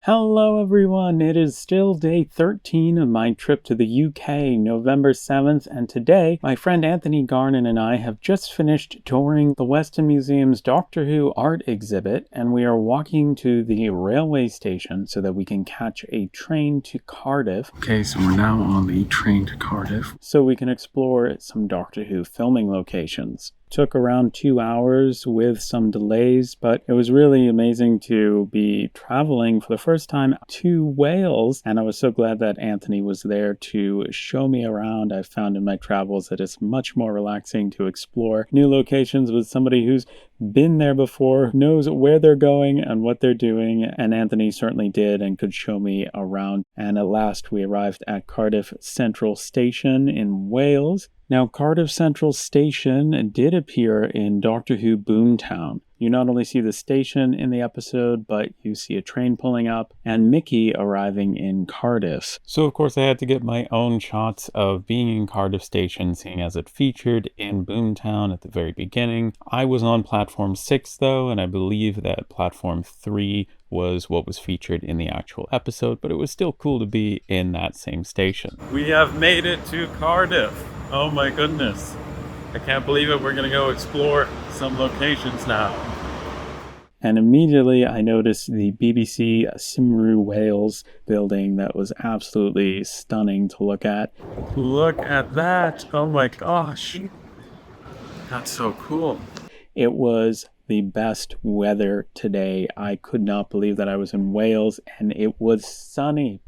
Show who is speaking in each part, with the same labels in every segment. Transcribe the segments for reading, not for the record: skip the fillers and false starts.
Speaker 1: Hello everyone, it is still day 13 of my trip to the UK, November 7th, and today my friend Anthony Garnon and I have just finished touring the Weston Museum's Doctor Who art exhibit, and we are walking to the railway station so that we can catch a train to Cardiff. Okay, so we're now on the train to Cardiff, so we can explore some Doctor Who filming locations. Took around 2 hours with some delays, but it was really amazing to be traveling for the first time to Wales, and I was so glad that Anthony was there to show me around. I found in my travels that it's much more relaxing to explore new locations with somebody who's been there before, knows where they're going and what they're doing, and Anthony certainly did and could show me around. And at last we arrived at Cardiff Central Station in Wales. Now, Cardiff Central Station did appear in Doctor Who Boomtown. You not only see the station in the episode, but you see a train pulling up and Mickey arriving in Cardiff. So, of course, I had to get my own shots of being in Cardiff Station, seeing as it featured in Boomtown at the very beginning. I was on Platform 6, though, and I believe that Platform 3 was what was featured in the actual episode, but it was still cool to be in that same station. We have made it to Cardiff. Oh my goodness. I can't believe it. We're going to go explore some locations now. And immediately I noticed the BBC Cymru Wales building that was absolutely stunning to look at. Look at that. Oh my gosh. That's so cool. It was the best weather today. I could not believe that I was in Wales and it was sunny.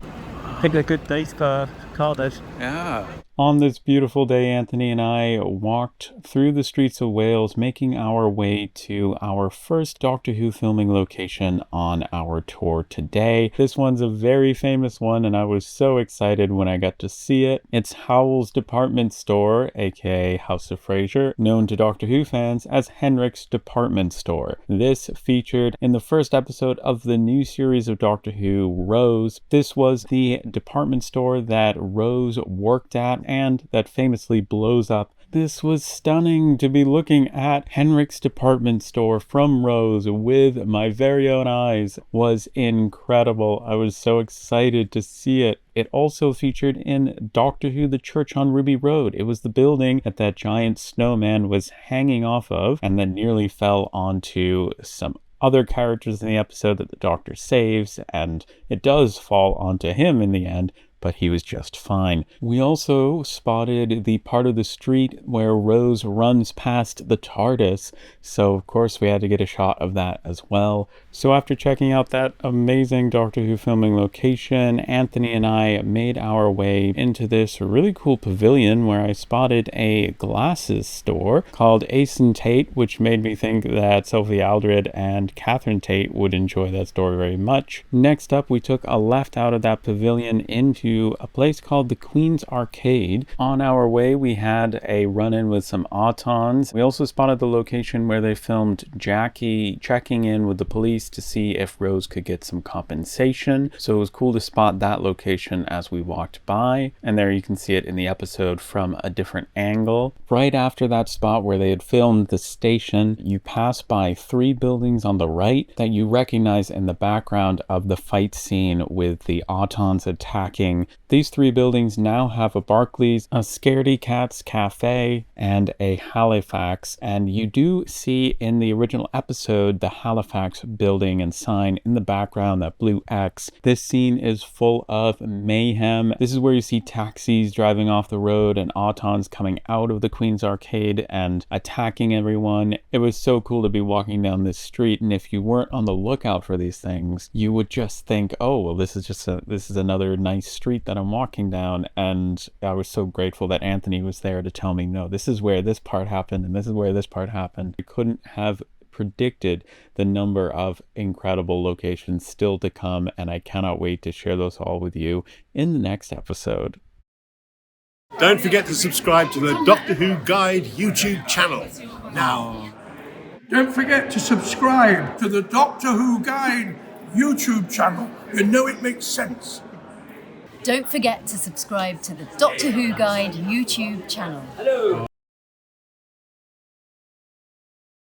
Speaker 2: Picked a good day for Cardiff.
Speaker 1: Yeah. On this beautiful day, Anthony and I walked through the streets of Wales, making our way to our first Doctor Who filming location on our tour today. This one's a very famous one, and I was so excited when I got to see it. It's Howell's department store, aka House of Fraser, known to Doctor Who fans as Henrik's department store. This featured in the first episode of the new series of Doctor Who, Rose. This was the department store that Rose worked at and that famously blows up. This was stunning to be looking at Henrik's department store from Rose with my very own eyes. Was incredible. I was so excited to see it. It also featured in Doctor Who The Church on Ruby Road. It was the building that giant snowman was hanging off of and then nearly fell onto some other characters in the episode that the Doctor saves, and it does fall onto him in the end, but he was just fine. We also spotted the part of the street where Rose runs past the TARDIS, so of course we had to get a shot of that as well. So after checking out that amazing Doctor Who filming location, Anthony and I made our way into this really cool pavilion where I spotted a glasses store called Auton Tate, which made me think that Sophie Aldred and Catherine Tate would enjoy that store very much. Next up, we took a left out of that pavilion into a place called the Queen's Arcade. On our way, we had a run-in with some Autons. We also spotted the location where they filmed Jackie checking in with the police to see if Rose could get some compensation. So it was cool to spot that location as we walked by. And there you can see it in the episode from a different angle. Right after that spot where they had filmed the station, you pass by 3 buildings on the right that you recognize in the background of the fight scene with the Autons attacking. These 3 buildings now have a Barclays, a Scaredy Cats cafe, and a Halifax. And you do see in the original episode the Halifax building and sign in the background, that blue X. This scene is full of mayhem. This is where you see taxis driving off the road and Autons coming out of the Queen's Arcade and attacking everyone. It was so cool to be walking down this street, and if you weren't on the lookout for these things, you would just think, oh, well, this is another nice street that I'm walking down. And I was so grateful that Anthony was there to tell me, no, this is where this part happened and this is where this part happened. I couldn't have predicted the number of incredible locations still to come, and I cannot wait to share those all with you in the next episode.
Speaker 3: Don't forget to subscribe to the Doctor Who Guide YouTube channel now.
Speaker 4: Don't forget to subscribe to the Doctor Who Guide YouTube channel. You know it makes sense.
Speaker 5: Don't forget to subscribe to the Doctor Who Guide YouTube channel. Hello.